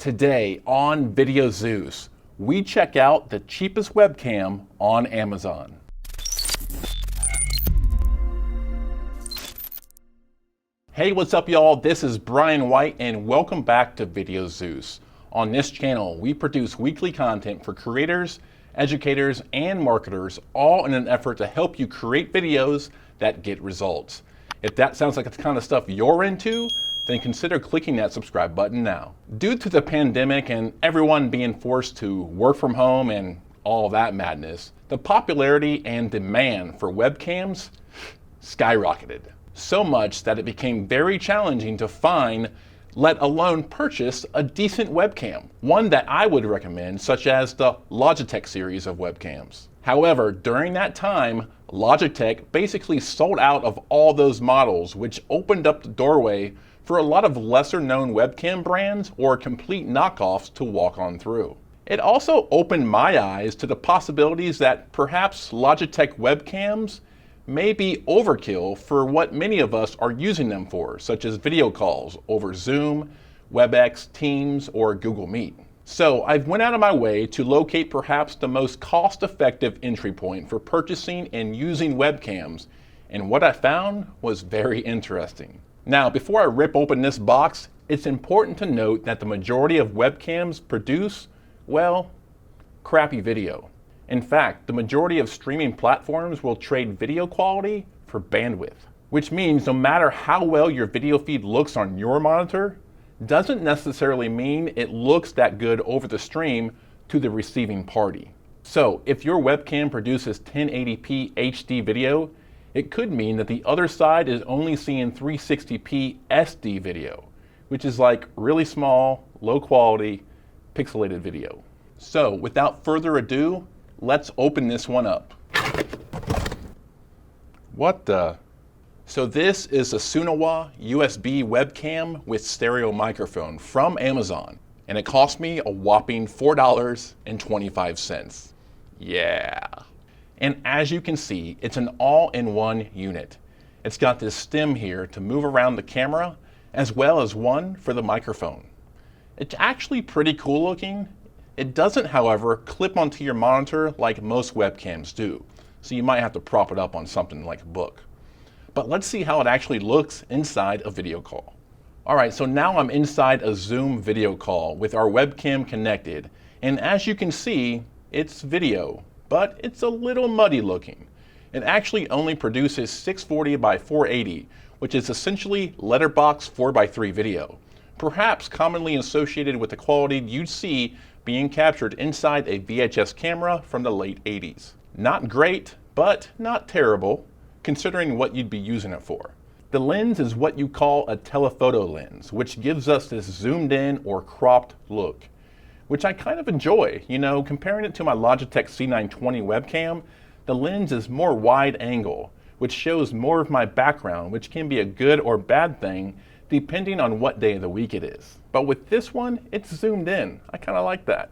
Today on Video Zeus, we check out the cheapest webcam on Amazon. Hey, what's up y'all? This is Brian White and welcome back to Video Zeus. On this channel, we produce weekly content for creators, educators, and marketers, all in an effort to help you create videos that get results. If that sounds like the kind of stuff you're into, then consider clicking that subscribe button now. Due to the pandemic and everyone being forced to work from home and all that madness, the popularity and demand for webcams skyrocketed. So much that it became very challenging to find, let alone purchase, a decent webcam. One that I would recommend, such as the Logitech series of webcams. However, during that time, Logitech basically sold out of all those models, which opened up the doorway for a lot of lesser known webcam brands or complete knockoffs to walk on through. It also opened my eyes to the possibilities that perhaps Logitech webcams may be overkill for what many of us are using them for, such as video calls over Zoom, WebEx, Teams, or Google Meet. So I've went out of my way to locate perhaps the most cost-effective entry point for purchasing and using webcams, and what I found was very interesting. Now, before I rip open this box, it's important to note that the majority of webcams produce, well, crappy video. In fact, the majority of streaming platforms will trade video quality for bandwidth, which means no matter how well your video feed looks on your monitor, doesn't necessarily mean it looks that good over the stream to the receiving party. So if your webcam produces 1080p HD video, it could mean that the other side is only seeing 360p SD video, which is like really small, low quality, pixelated video. So without further ado, let's open this one up. What the? So this is a SOONHUA USB webcam with stereo microphone from Amazon, and it cost me a whopping $4.25. Yeah. And as you can see, it's an all-in-one unit. It's got this stem here to move around the camera, as well as one for the microphone. It's actually pretty cool looking. It doesn't, however, clip onto your monitor like most webcams do, so you might have to prop it up on something like a book. But let's see how it actually looks inside a video call. All right, so now I'm inside a Zoom video call with our webcam connected, and as you can see, it's video, but it's a little muddy looking. It actually only produces 640 by 480, which is essentially letterbox 4:3 video, perhaps commonly associated with the quality you'd see being captured inside a VHS camera from the late 80s. Not great, but not terrible, considering what you'd be using it for. The lens is what you call a telephoto lens, which gives us this zoomed in or cropped look, which I kind of enjoy. You know, comparing it to my Logitech C920 webcam, the lens is more wide angle, which shows more of my background, which can be a good or bad thing depending on what day of the week it is. But with this one, it's zoomed in. I kind of like that.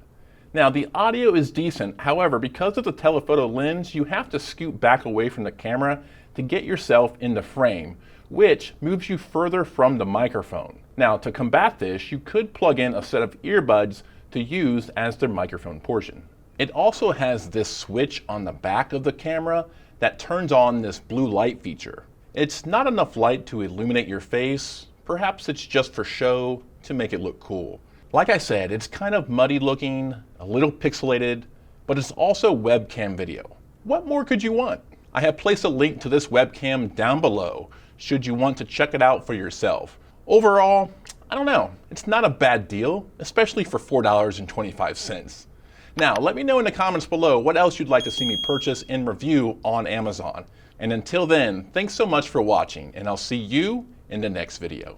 Now, the audio is decent. However, because of the telephoto lens, you have to scoot back away from the camera to get yourself in the frame, which moves you further from the microphone. Now, to combat this, you could plug in a set of earbuds to use as the microphone portion. It also has this switch on the back of the camera that turns on this blue light feature. It's not enough light to illuminate your face. Perhaps it's just for show to make it look cool. Like I said, it's kind of muddy looking, a little pixelated, but it's also webcam video. What more could you want? I have placed a link to this webcam down below should you want to check it out for yourself. Overall, I don't know, it's not a bad deal, especially for $4.25. Now, let me know in the comments below what else you'd like to see me purchase and review on Amazon. And until then, thanks so much for watching, and I'll see you in the next video.